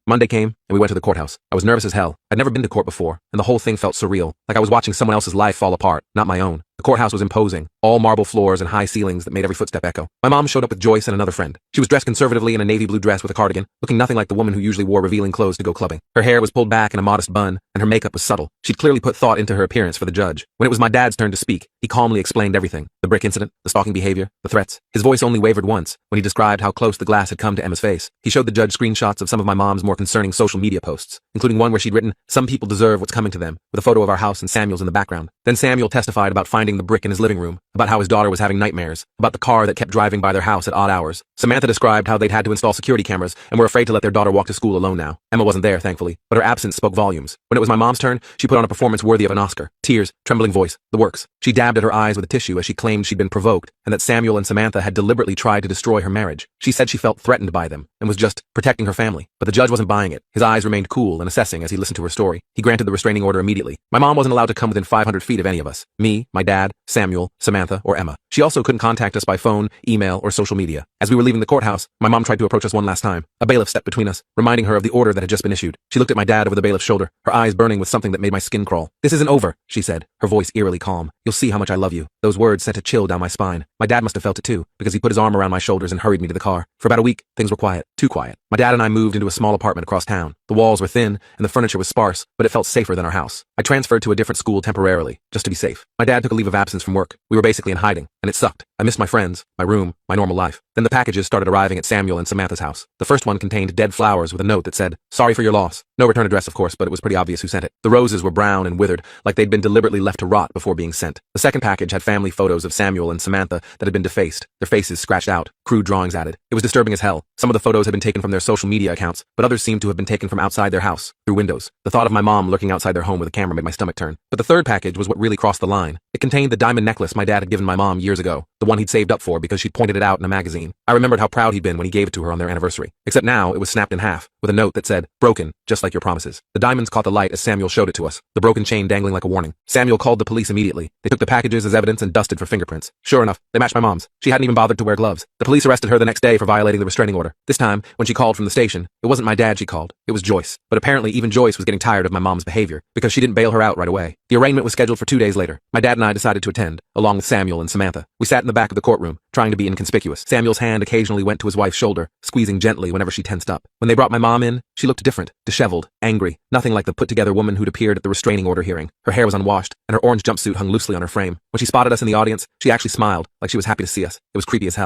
Monday came, and we went to the courthouse. I was nervous as hell. I'd never been to court before, and the whole thing felt surreal, like I was watching someone else's life fall apart, not my own. The courthouse was imposing, all marble floors and high ceilings that made every footstep echo. My mom showed up with Joyce and another friend. She was dressed conservatively in a navy blue dress with a cardigan, looking nothing like the woman who usually wore revealing clothes to go clubbing. Her hair was pulled back in a modest bun, and her makeup was subtle. She'd clearly put thought into her appearance for the judge. When it was my dad's turn to speak, he calmly explained everything. The brick incident, the stalking behavior, the threats. His voice only wavered once, when he described how close the glass had come to Emma's face. He showed the judge screenshots of some of my mom's more concerning social media posts, including one where she'd written, "Some people deserve what's coming to them," with a photo of our house and Samuel's in the background. Then Samuel testified about finding the brick in his living room, about how his daughter was having nightmares, about the car that kept driving by their house at odd hours. Samantha described how they'd had to install security cameras and were afraid to let their daughter walk to school alone now. Emma wasn't there, thankfully, but her absence spoke volumes. When it was my mom's turn, she put on a performance worthy of an Oscar. Tears, trembling voice, the works. She dabbed at her eyes with a tissue as she claimed she'd been provoked and that Samuel and Samantha had deliberately tried to destroy her marriage. She said she felt threatened by them and was just protecting her family. But the judge wasn't buying it. His eyes remained cool and assessing as he listened to her story. He granted the restraining order immediately. My mom wasn't allowed to come within 500 feet of any of us. Me, my dad, Samuel, Samantha, or Emma. She also couldn't contact us by phone, email, or social media. As we were leaving the courthouse, my mom tried to approach us one last time. A bailiff stepped between us, reminding her of the order that had just been issued. She looked at my dad over the bailiff's shoulder, her eyes burning with something that made my skin crawl. "This isn't over," she said, her voice eerily calm. "You'll see how much I love you." Those words sent a chill down my spine. My dad must have felt it too, because he put his arm around my shoulders and hurried me to the car. For about a week, things were quiet, too quiet. My dad and I moved into a small apartment across town. The walls were thin, and the furniture was sparse, but it felt safer than our house. I transferred to a different school temporarily, just to be safe. My dad took a leave of absence from work. We were basically in hiding, and it sucked. I missed my friends, my room, my normal life. Then the packages started arriving at Samuel and Samantha's house. The first one contained dead flowers with a note that said, "Sorry for your loss." No return address, of course, but it was pretty obvious who sent it. The roses were brown and withered, like they'd been deliberately left to rot before being sent. The second package had family photos of Samuel and Samantha that had been defaced, their faces scratched out, crude drawings added. It was disturbing as hell. Some of the photos had been taken from their social media accounts, but others seemed to have been taken from outside their house, through windows. The thought of my mom looking outside their home with a camera made my stomach turn. But the third package was what really crossed the line. It contained the diamond necklace my dad had given my mom years ago, the one he'd saved up for because she'd pointed it out in a magazine. I remembered how proud he'd been when he gave it to her on their anniversary. Except now it was snapped in half, with a note that said, "Broken, just like your promises." The diamonds caught the light as Samuel showed it to us, the broken chain dangling like a warning. Samuel called the police immediately. They took the packages as evidence and dusted for fingerprints. Sure enough, they matched my mom's. She hadn't even bothered to wear gloves. The police arrested her the next day for violating the restraining order. This time, when she called from the station, it wasn't my dad she called, it was Joyce. But apparently even Joyce was getting tired of my mom's behavior, because she didn't bail her out right away. The arraignment was scheduled for 2 days later. My dad and I decided to attend, along with Samuel and Samantha. We sat in the back of the courtroom, trying to be inconspicuous. Samuel's hand occasionally went to his wife's shoulder, squeezing gently whenever she tensed up. When they brought my mom in, she looked different, disheveled, angry, nothing like the put-together woman who'd appeared at the restraining order hearing. Her hair was unwashed, and her orange jumpsuit hung loosely on her frame. When she spotted us in the audience, she actually smiled, like she was happy to see us. It was creepy as hell.